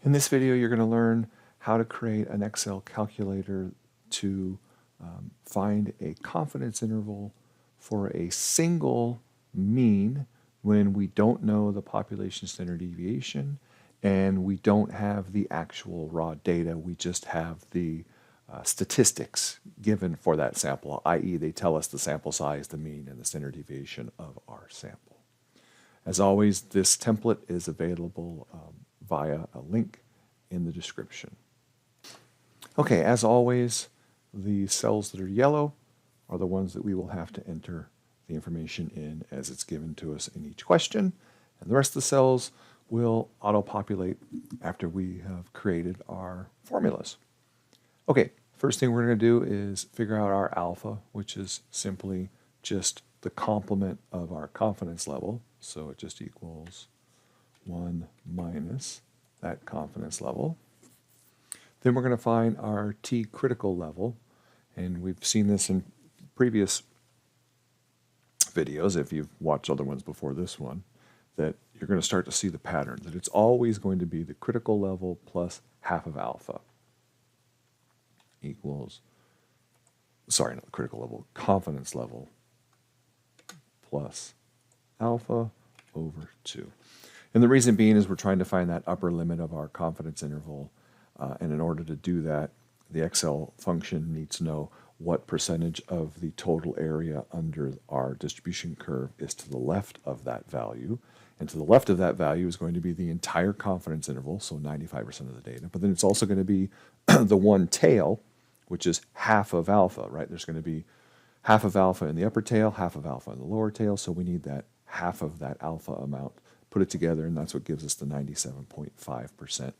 In this video, you're going to learn how to create an Excel calculator to find a confidence interval for a single mean when we don't know the population standard deviation and we don't have the actual raw data. We just have the statistics given for that sample, i.e. they tell us the sample size, the mean, and the standard deviation of our sample. As always, this template is available via a link in the description. Okay, as always, the cells that are yellow are the ones that we will have to enter the information in as it's given to us in each question, and the rest of the cells will auto-populate after we have created our formulas. Okay, first thing we're going to do is figure out our alpha, which is simply just the complement of our confidence level. So it just equals 1 minus that confidence level. Then we're going to find our T critical level, and we've seen this in previous videos, if you've watched other ones before this one, that you're going to start to see the pattern, that it's always going to be the critical level plus half of alpha equals, sorry, not the critical level, confidence level plus alpha over 2. And the reason being is we're trying to find that upper limit of our confidence interval, and in order to do that, the Excel function needs to know what percentage of the total area under our distribution curve is to the left of that value. And to the left of that value is going to be the entire confidence interval, so 95% of the data. But then it's also going to be the one tail, which is half of alpha, right? There's going to be half of alpha in the upper tail, half of alpha in the lower tail, so we need that half of that alpha amount, put it together, and that's what gives us the 97.5%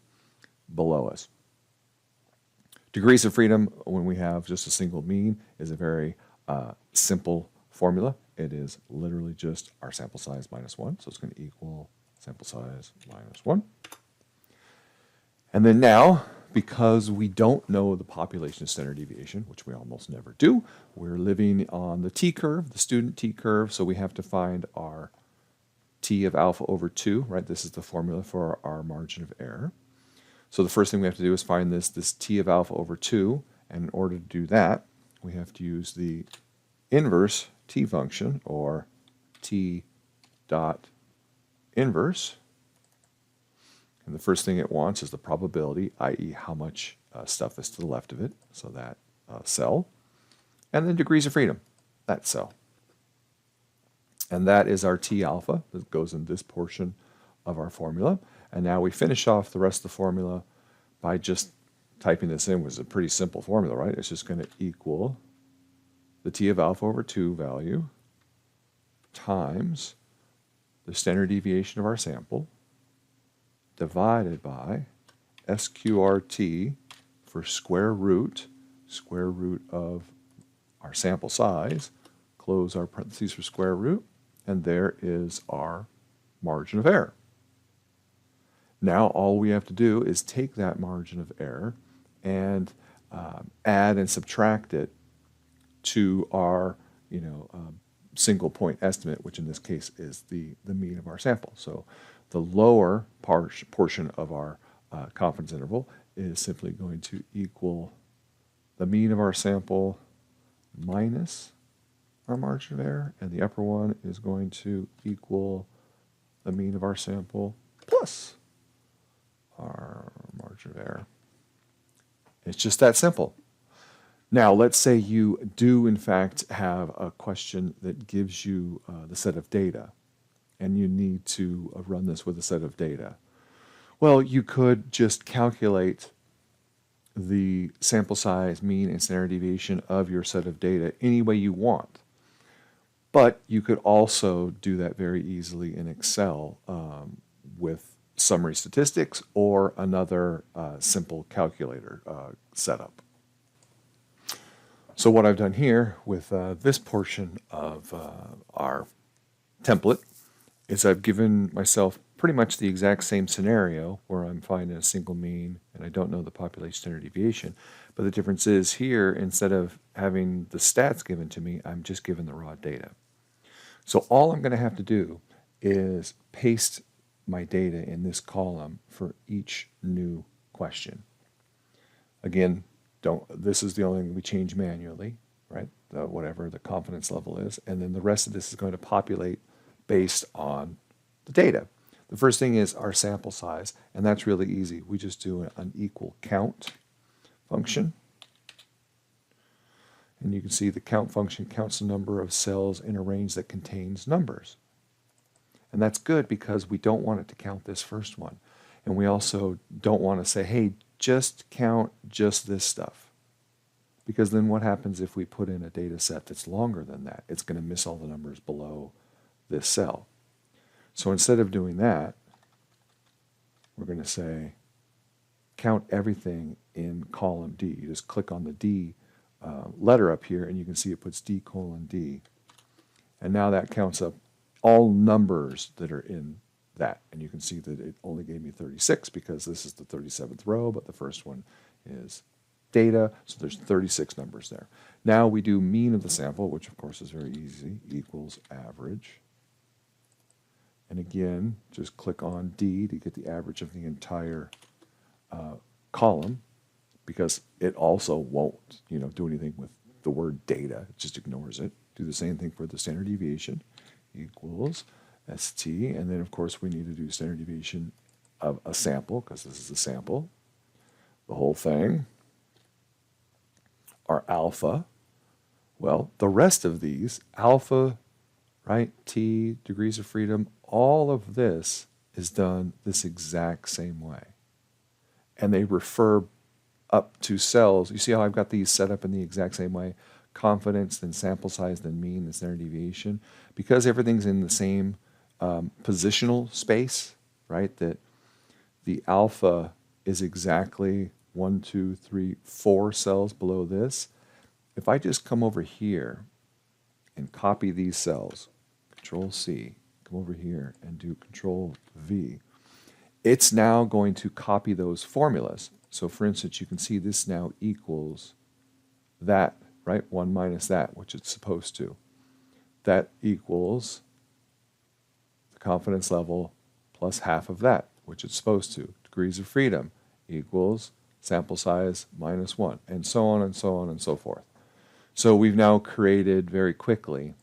below us. Degrees of freedom, when we have just a single mean, is a very simple formula. It is literally just our sample size minus 1, so it's going to equal sample size minus 1. And then now, because we don't know the population standard deviation, which we almost never do, we're living on the t-curve, the student t-curve, so we have to find our t of alpha over 2, right? This is the formula for our margin of error. So the first thing we have to do is find this t of alpha over 2, and in order to do that, we have to use the inverse t function, or t dot inverse. And the first thing it wants is the probability, i.e. how much stuff is to the left of it, so that cell, and then degrees of freedom, that cell. And that is our T alpha that goes in this portion of our formula. And now we finish off the rest of the formula by just typing this in, which is a pretty simple formula, right? It's just going to equal the T of alpha over 2 value times the standard deviation of our sample divided by SQRT for square root of our sample size, close our parentheses for square root, and there is our margin of error. Now all we have to do is take that margin of error and add and subtract it to our single point estimate, which in this case is the mean of our sample. So the lower portion of our confidence interval is simply going to equal the mean of our sample minus our margin of error, and the upper one is going to equal the mean of our sample plus our margin of error. It's just that simple. Now, let's say you do, in fact, have a question that gives you the set of data, and you need to run this with a set of data. Well, you could just calculate the sample size, mean, and standard deviation of your set of data any way you want. But you could also do that very easily in Excel with summary statistics or another simple calculator setup. So what I've done here with this portion of our template is I've given myself pretty much the exact same scenario where I'm finding a single mean and I don't know the population standard deviation. But the difference is here, instead of having the stats given to me, I'm just given the raw data. So all I'm going to have to do is paste my data in this column for each new question. Again, this is the only thing we change manually, right? Whatever the confidence level is. And then the rest of this is going to populate based on the data. The first thing is our sample size, and that's really easy. We just do an equal count function. And you can see the count function counts the number of cells in a range that contains numbers. And that's good because we don't want it to count this first one. And we also don't want to say, hey, just count just this stuff. Because then what happens if we put in a data set that's longer than that? It's going to miss all the numbers below this cell. So instead of doing that, we're going to say count everything in column D. You just click on the D letter up here, and you can see it puts D:D. And now that counts up all numbers that are in that. And you can see that it only gave me 36 because this is the 37th row, but the first one is data, so there's 36 numbers there. Now we do mean of the sample, which of course is very easy, equals average. And again, just click on D to get the average of the entire column, because it also won't, do anything with the word data. It just ignores it. Do the same thing for the standard deviation, equals ST, and then of course we need to do standard deviation of a sample, because this is a sample. The whole thing. Our alpha. Well, the rest of these, alpha, right, T, degrees of freedom, all of this is done this exact same way. And they refer up to cells. You see how I've got these set up in the exact same way? Confidence, then sample size, then mean, then standard deviation. Because everything's in the same positional space, right, that the alpha is exactly 1, 2, 3, 4 cells below this. If I just come over here and copy these cells, Control C, come over here and do Control V, it's now going to copy those formulas. So for instance, you can see this now equals that, right? 1 minus that, which it's supposed to. That equals the confidence level plus half of that, which it's supposed to. Degrees of freedom equals sample size minus 1, and so on and so on and so forth. So we've now created very quickly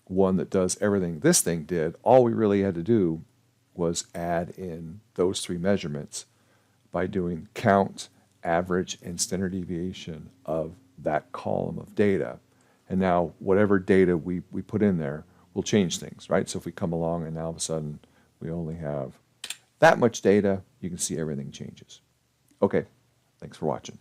one that does everything this thing did. All we really had to do was add in those 3 measurements by doing count, average, and standard deviation of that column of data. And now whatever data we put in there will change things, right? So if we come along and now all of a sudden we only have that much data, you can see everything changes. Okay, thanks for watching.